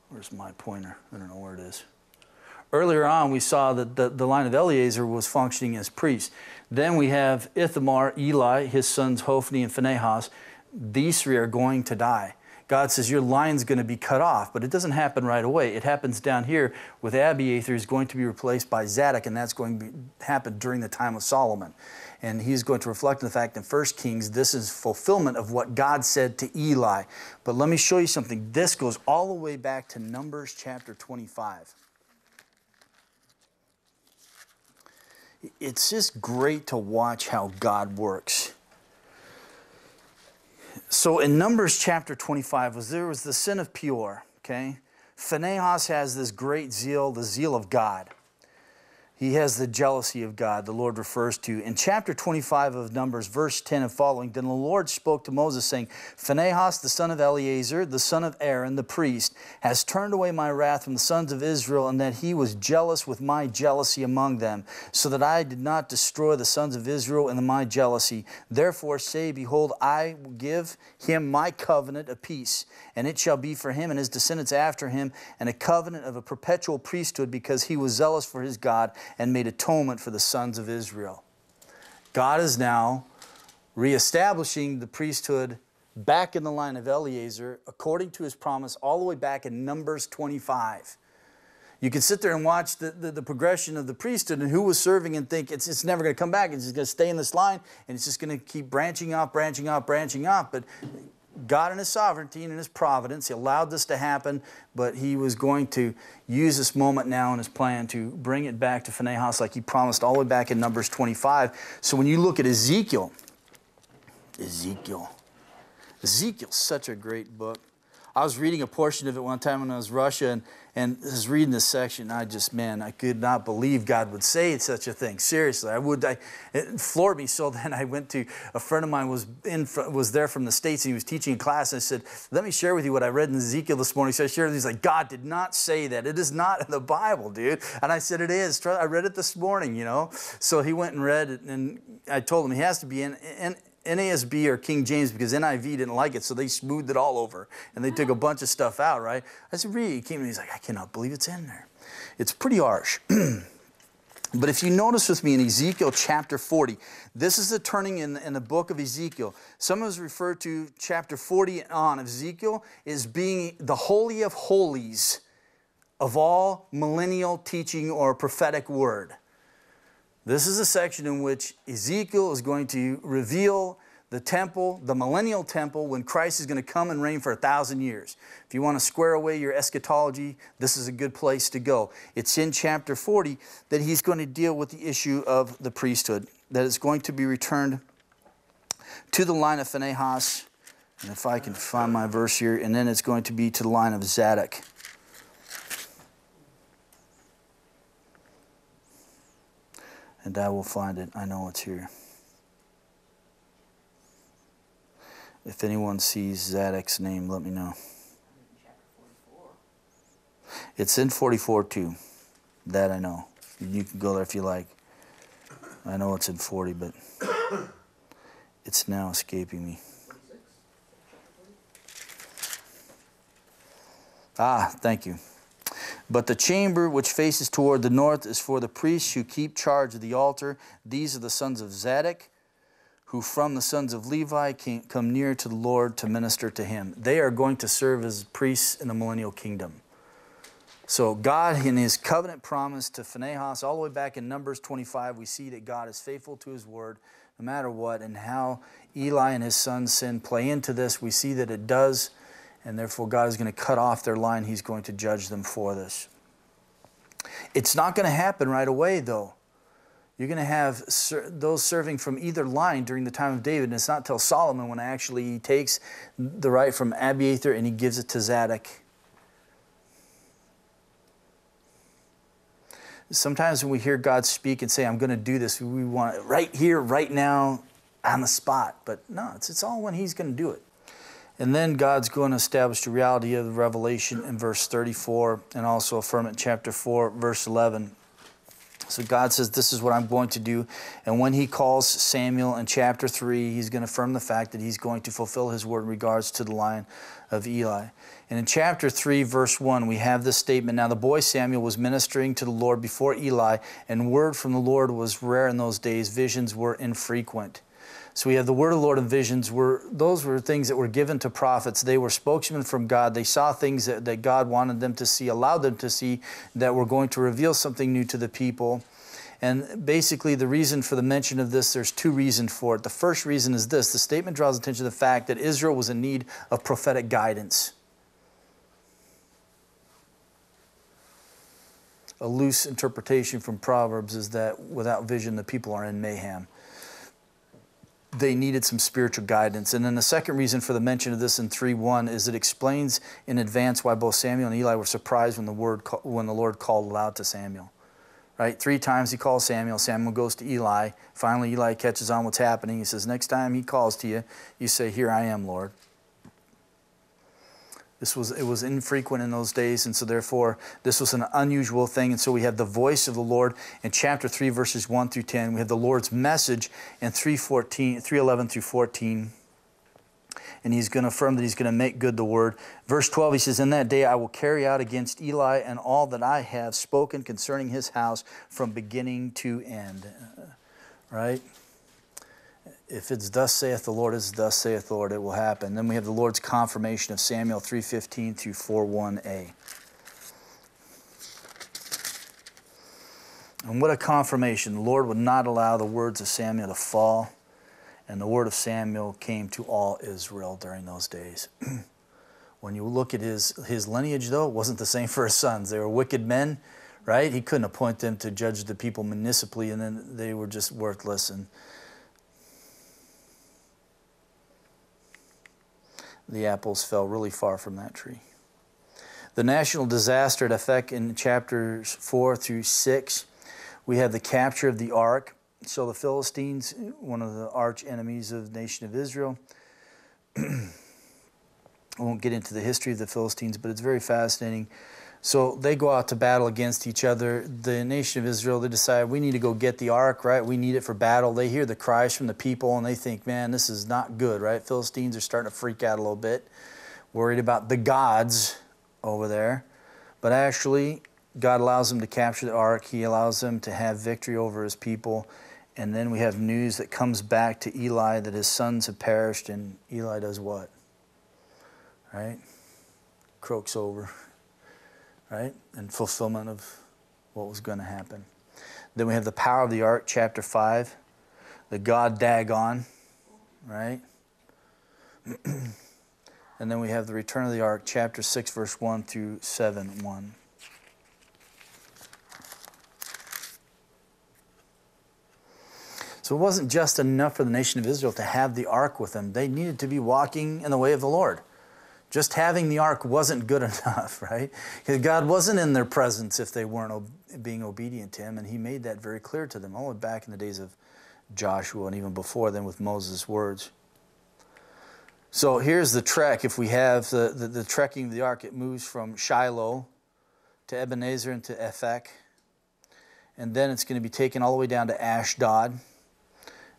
[SPEAKER 1] where's my pointer? I don't know where it is. Earlier on, we saw that the line of Eleazar was functioning as priest. Then we have Ithamar, Eli, his sons Hophni and Phinehas. These three are going to die. God says your line's going to be cut off, but it doesn't happen right away. It happens down here with Abiathar. He's going to be replaced by Zadok, and that's going to happen during the time of Solomon. And he's going to reflect on the fact in 1 Kings, this is fulfillment of what God said to Eli. But let me show you something. This goes all the way back to Numbers chapter 25. It's just great to watch how God works. So in Numbers chapter 25, there was the sin of Peor, okay? Phinehas has this great zeal, the zeal of God. He has the jealousy of God, the Lord refers to. In chapter 25 of Numbers, verse 10 and following, then the Lord spoke to Moses, saying, Phinehas, the son of Eleazar, the son of Aaron, the priest, has turned away my wrath from the sons of Israel, and that he was jealous with my jealousy among them, so that I did not destroy the sons of Israel in my jealousy. Therefore say, behold, I will give him my covenant of peace, and it shall be for him and his descendants after him, and a covenant of a perpetual priesthood, because he was zealous for his God, and made atonement for the sons of Israel. God is now reestablishing the priesthood back in the line of Eleazar, according to his promise, all the way back in Numbers 25. You can sit there and watch the progression of the priesthood and who was serving and think it's never going to come back. It's just going to stay in this line, and it's just going to keep branching off, branching off, branching off. But God in His sovereignty and in His providence, He allowed this to happen, but He was going to use this moment now in His plan to bring it back to Phinehas like He promised all the way back in Numbers 25. So when you look at Ezekiel's such a great book. I was reading a portion of it one time when I was in Russia, and I was reading this section. I could not believe God would say such a thing. Seriously, it floored me. So then I went to a friend of mine was there from the States, and he was teaching a class. And I said, "Let me share with you what I read in Ezekiel this morning." So I shared with him. He's like, "God did not say that. It is not in the Bible, dude." And I said, "It is. I read it this morning, you know." So he went and read it, and I told him he has to be in NASB or King James, because NIV didn't like it, so they smoothed it all over, and they took a bunch of stuff out, right? I said, "Read." He came and he's like, "I cannot believe it's in there." It's pretty harsh. But if you notice with me in Ezekiel chapter 40, this is the turning in the book of Ezekiel. Some of us refer to chapter 40 on of Ezekiel as being the holy of holies of all millennial teaching or prophetic word. This is a section in which Ezekiel is going to reveal the temple, the millennial temple, when Christ is going to come and reign for 1,000 years. If you want to square away your eschatology, this is a good place to go. It's in chapter 40 that he's going to deal with the issue of the priesthood, that is going to be returned to the line of Phinehas, and if I can find my verse here, and then it's going to be to the line of Zadok. And I will find it. I know it's here. If anyone sees Zadok's name, let me know. It's in 44 too. That I know. You can go there if you like. I know it's in 40, but it's now escaping me. Thank you. But the chamber which faces toward the north is for the priests who keep charge of the altar. These are the sons of Zadok, who from the sons of Levi come near to the Lord to minister to Him. They are going to serve as priests in the millennial kingdom. So God, in His covenant promise to Phinehas, all the way back in Numbers 25, we see that God is faithful to His word, no matter what, and how Eli and his son's sin play into this. We see that it does. And therefore, God is going to cut off their line. He's going to judge them for this. It's not going to happen right away, though. You're going to have those serving from either line during the time of David. And it's not till Solomon when actually he takes the right from Abiathar and he gives it to Zadok. Sometimes when we hear God speak and say, "I'm going to do this," we want it right here, right now, on the spot. But no, it's all when He's going to do it. And then God's going to establish the reality of the revelation in verse 34 and also affirm it in chapter 4, verse 11. So God says, "This is what I'm going to do." And when He calls Samuel in chapter 3, He's going to affirm the fact that He's going to fulfill His word in regards to the line of Eli. And in chapter 3, verse 1, we have this statement, "Now the boy Samuel was ministering to the Lord before Eli, and word from the Lord was rare in those days. Visions were infrequent." So we have the word of the Lord and visions. Those were things that were given to prophets. They were spokesmen from God. They saw things that God wanted them to see, allowed them to see, that were going to reveal something new to the people. And basically the reason for the mention of this, there's two reasons for it. The first reason is this. The statement draws attention to the fact that Israel was in need of prophetic guidance. A loose interpretation from Proverbs is that without vision, the people are in mayhem. They needed some spiritual guidance. And then the second reason for the mention of this in 3:1 is it explains in advance why both Samuel and Eli were surprised when the Lord called aloud to Samuel. Right? 3 times he calls Samuel. Samuel goes to Eli. Finally, Eli catches on what's happening. He says, next time he calls to you, you say, here I am, Lord. It was infrequent in those days, and so therefore this was an unusual thing. And so we have the voice of the Lord in chapter 3, verses 1 through 10. We have the Lord's message in 3:11 through 14. And he's going to affirm that he's going to make good the word. Verse 12, he says, in that day I will carry out against Eli and all that I have spoken concerning his house from beginning to end. Right? If it's thus saith the Lord, it's thus saith the Lord, it will happen. Then we have the Lord's confirmation of Samuel 3:15 through 4:1a. And what a confirmation. The Lord would not allow the words of Samuel to fall. And the word of Samuel came to all Israel during those days. When you look at his lineage, though, it wasn't the same for his sons. They were wicked men, right? He couldn't appoint them to judge the people municipally, and then they were just worthless. And the apples fell really far from that tree. The national disaster at Aphek in chapters 4 through 6, we have the capture of the ark. So the Philistines, one of the arch enemies of the nation of Israel. I won't get into the history of the Philistines, but it's very fascinating. So they go out to battle against each other. The nation of Israel, they decide, we need to go get the ark, right? We need it for battle. They hear the cries from the people, and they think, man, this is not good, right? Philistines are starting to freak out a little bit, worried about the gods over there. But actually, God allows them to capture the ark. He allows them to have victory over his people. And then we have news that comes back to Eli that his sons have perished, and Eli does what? Right? Croaks over. Right? In fulfillment of what was going to happen. Then we have the power of the ark, chapter 5. The god Dagon. Right? And then we have the return of the ark, chapter 6, verse 1 through 7:1. So it wasn't just enough for the nation of Israel to have the ark with them. They needed to be walking in the way of the Lord. Just having the ark wasn't good enough, right? Because God wasn't in their presence if they weren't being obedient to him, and he made that very clear to them, all the way back in the days of Joshua and even before then with Moses' words. So here's the trek. If we have the trekking of the ark, it moves from Shiloh to Ebenezer and to Aphek, and then it's going to be taken all the way down to Ashdod.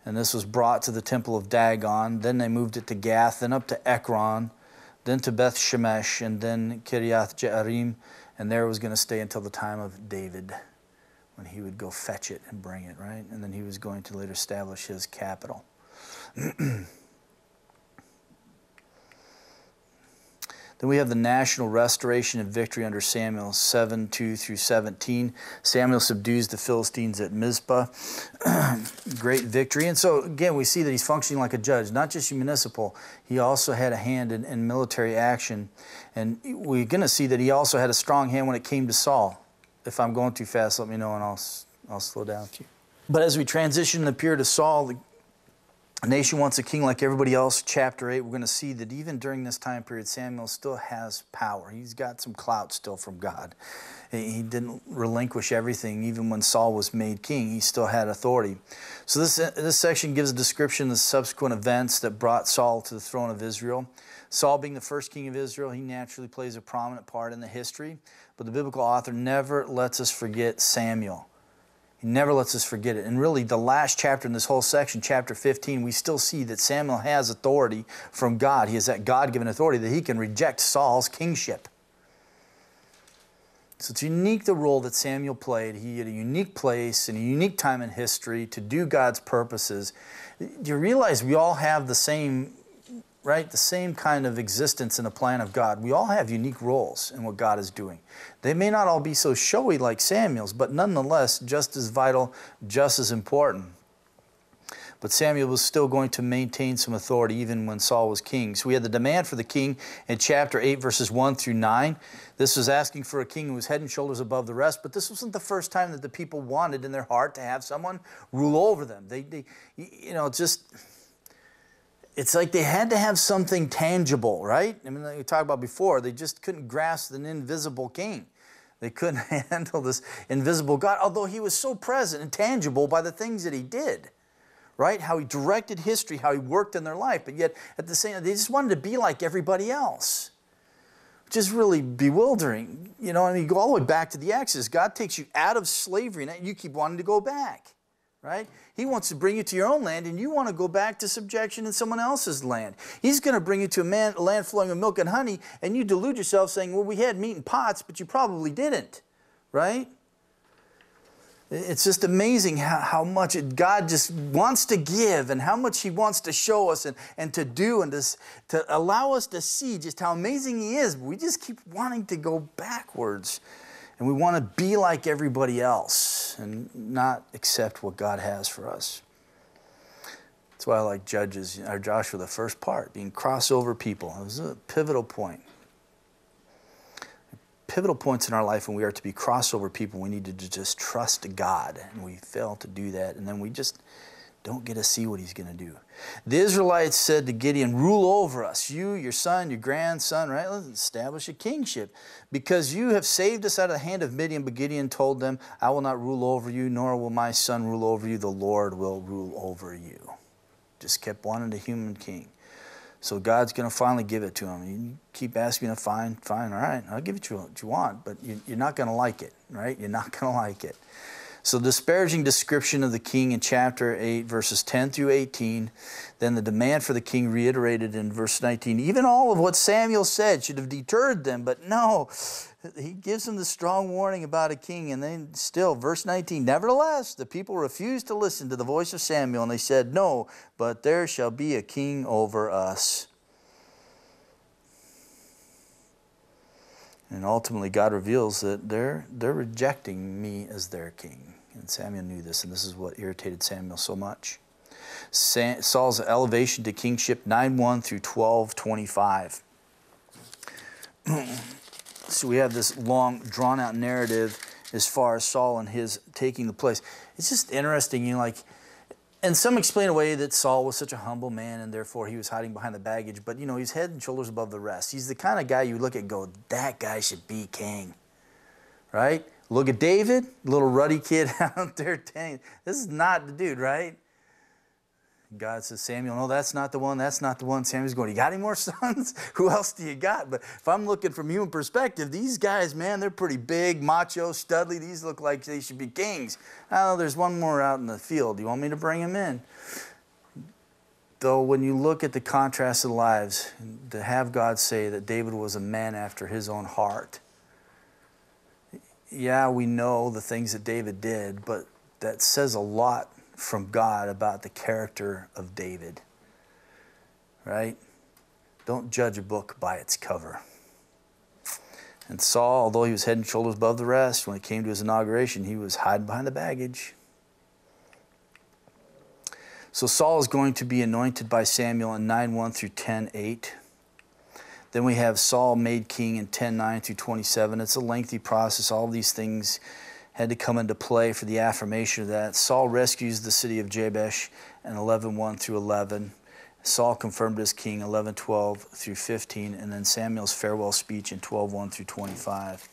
[SPEAKER 1] And this was brought to the temple of Dagon. Then they moved it to Gath, then up to Ekron, then to Beth Shemesh, and then Kiriath Jearim. And there it was going to stay until the time of David, when he would go fetch it and bring it, right? And then he was going to later establish his capital. Then we have the national restoration and victory under Samuel 7:2 through 17. Samuel subdues the Philistines at Mizpah. Great victory. And so, again, we see that he's functioning like a judge, not just municipal. He also had a hand in military action. And we're going to see that he also had a strong hand when it came to Saul. If I'm going too fast, let me know and I'll slow down to you. But as we transition the period of Saul, the nation wants a king like everybody else. Chapter 8, we're going to see that even during this time period, Samuel still has power. He's got some clout still from God. He didn't relinquish everything. Even when Saul was made king, he still had authority. So this section gives a description of the subsequent events that brought Saul to the throne of Israel. Saul being the first king of Israel, he naturally plays a prominent part in the history. But the biblical author never lets us forget Samuel. He never lets us forget it. And really, the last chapter in this whole section, chapter 15, we still see that Samuel has authority from God. He has that God-given authority that he can reject Saul's kingship. So it's unique, the role that Samuel played. He had a unique place and a unique time in history to do God's purposes. Do you realize we all have the same, right? The same kind of existence in the plan of God. We all have unique roles in what God is doing. They may not all be so showy like Samuel's, but nonetheless, just as vital, just as important. But Samuel was still going to maintain some authority even when Saul was king. So we had the demand for the king in chapter 8, verses 1 through 9. This was asking for a king who was head and shoulders above the rest, but this wasn't the first time that the people wanted in their heart to have someone rule over them. It's like they had to have something tangible, right? I mean, like we talked about before, they just couldn't grasp an invisible king. They couldn't handle this invisible God, although he was so present and tangible by the things that he did, right? How he directed history, how he worked in their life, but yet at the same time, they just wanted to be like everybody else, which is really bewildering. You know, I mean, you go all the way back to the Exodus. God takes you out of slavery, and you keep wanting to go back, right? He wants to bring you to your own land, and you want to go back to subjection in someone else's land. He's going to bring you to a land flowing with milk and honey, and you delude yourself saying, well, we had meat and pots, but you probably didn't, right? It's just amazing how much God just wants to give and how much he wants to show us and to do and to allow us to see just how amazing he is. But we just keep wanting to go backwards. And we want to be like everybody else and not accept what God has for us. That's why I like Judges, or Joshua, the first part, being crossover people. It was a pivotal point. Pivotal points in our life when we are to be crossover people. We need to just trust God, and we fail to do that, and then we just don't get to see what he's going to do. The Israelites said to Gideon, rule over us, you, your son, your grandson, right? Let's establish a kingship. Because you have saved us out of the hand of Midian. But Gideon told them, I will not rule over you, nor will my son rule over you. The Lord will rule over you. Just kept wanting a human king. So God's going to finally give it to him. You keep asking him, fine, all right, I'll give it to you what you want, but you're not going to like it, right? You're not going to like it. So disparaging description of the king in chapter 8, verses 10 through 18. Then the demand for the king reiterated in verse 19. Even all of what Samuel said should have deterred them, but no. He gives them the strong warning about a king, and then still, verse 19. Nevertheless, the people refused to listen to the voice of Samuel, and they said, no, but there shall be a king over us. And ultimately, God reveals that they're rejecting me as their king. And Samuel knew this, and this is what irritated Samuel so much. Saul's elevation to kingship, 9:1 through 12:25. So we have this long, drawn-out narrative as far as Saul and his taking the place. It's just interesting, you know, like, and some explain away that Saul was such a humble man and therefore he was hiding behind the baggage. But, you know, he's head and shoulders above the rest. He's the kind of guy you look at and go, that guy should be king, right? Look at David, little ruddy kid out there. Dang, this is not the dude, right? God says, Samuel, no, that's not the one, that's not the one. Samuel's going, you got any more sons? Who else do you got? But if I'm looking from human perspective, these guys, man, they're pretty big, macho, studly. These look like they should be kings. Oh, there's one more out in the field. Do you want me to bring him in? Though when you look at the contrast of lives, to have God say that David was a man after his own heart, yeah, we know the things that David did, but that says a lot from God about the character of David, right? Don't judge a book by its cover. And Saul, although he was head and shoulders above the rest, when it came to his inauguration, he was hiding behind the baggage. So Saul is going to be anointed by Samuel in 9:1 through 10:8. Then we have Saul made king in 10:9 through 27. It's a lengthy process. All these things had to come into play for the affirmation of that. Saul rescues the city of Jabesh in 11:1 through 11. Saul confirmed as king 11:12 through 15, and then Samuel's farewell speech in 12:1 through 25.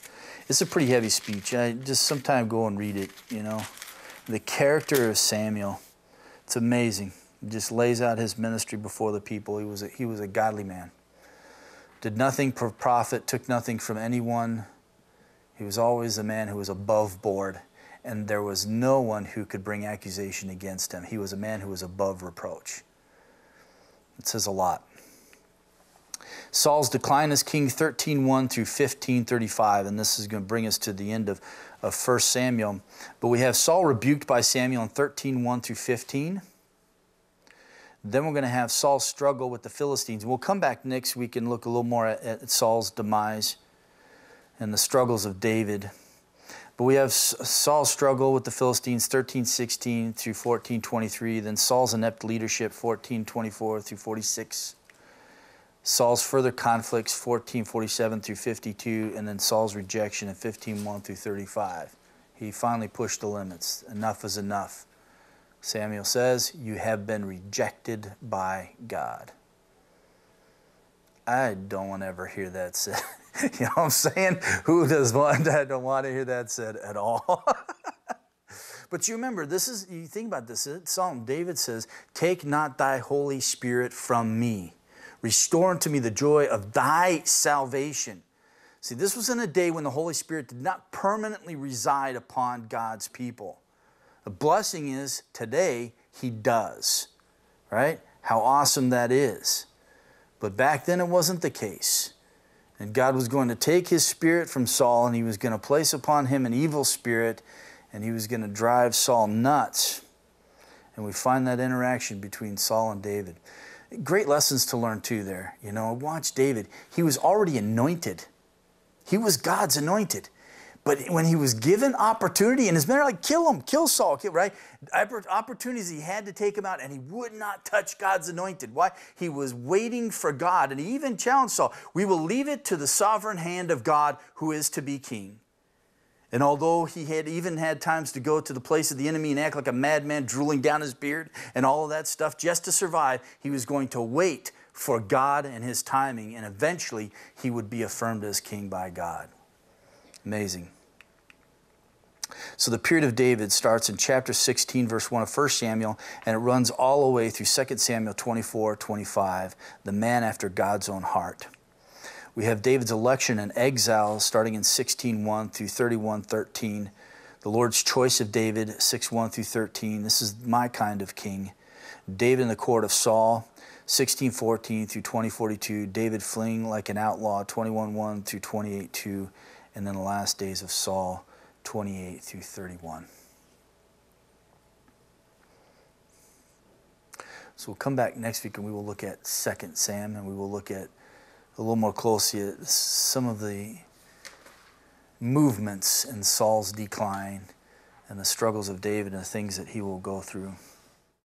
[SPEAKER 1] It's a pretty heavy speech. I just sometime go and read it, you know. The character of Samuel, it's amazing. He just lays out his ministry before the people. He was a godly man. Did nothing for profit, took nothing from anyone. He was always a man who was above board, and there was no one who could bring accusation against him. He was a man who was above reproach. It says a lot. Saul's decline as king, 13:1 through 15:35, and this is going to bring us to the end of 1 Samuel. But we have Saul rebuked by Samuel in 13:1 through 15. Then we're going to have Saul's struggle with the Philistines. We'll come back next week and look a little more at Saul's demise and the struggles of David. But we have Saul's struggle with the Philistines, 13:16 through 14:23. Then Saul's inept leadership, 14:24 through 46. Saul's further conflicts, 14:47 through 52. And then Saul's rejection in 15:1 through 35. He finally pushed the limits. Enough is enough. Samuel says, you have been rejected by God. I don't want to ever hear that said. You know what I'm saying? Who does want that? Don't want to hear that said at all. But you remember, you think about this, Psalm, David says, take not thy Holy Spirit from me. Restore unto me the joy of thy salvation. See, this was in a day when the Holy Spirit did not permanently reside upon God's people. The blessing is today he does, right? How awesome that is. But back then it wasn't the case. And God was going to take his spirit from Saul and he was going to place upon him an evil spirit and he was going to drive Saul nuts. And we find that interaction between Saul and David. Great lessons to learn too there. You know, watch David. He was already anointed. He was God's anointed. But when he was given opportunity, and his men are like, kill him, kill Saul, right? Opportunities, he had to take him out, and he would not touch God's anointed. Why? He was waiting for God, and he even challenged Saul, we will leave it to the sovereign hand of God who is to be king. And although he had even had times to go to the place of the enemy and act like a madman, drooling down his beard and all of that stuff just to survive, he was going to wait for God and his timing, and eventually he would be affirmed as king by God. Amazing. So the period of David starts in chapter 16, verse 1 of 1 Samuel, and it runs all the way through 2 Samuel 24, 25, the man after God's own heart. We have David's election and exile starting in 16:1 through 31:13. The Lord's choice of David, 6:1 through 13. This is my kind of king. David in the court of Saul, 16:14 through 20:42. David fleeing like an outlaw, 21:1 through 28:2. And then the last days of Saul, 28 through 31. So we'll come back next week and we will look at 2 Sam and we will look at a little more closely at some of the movements in Saul's decline and the struggles of David and the things that he will go through.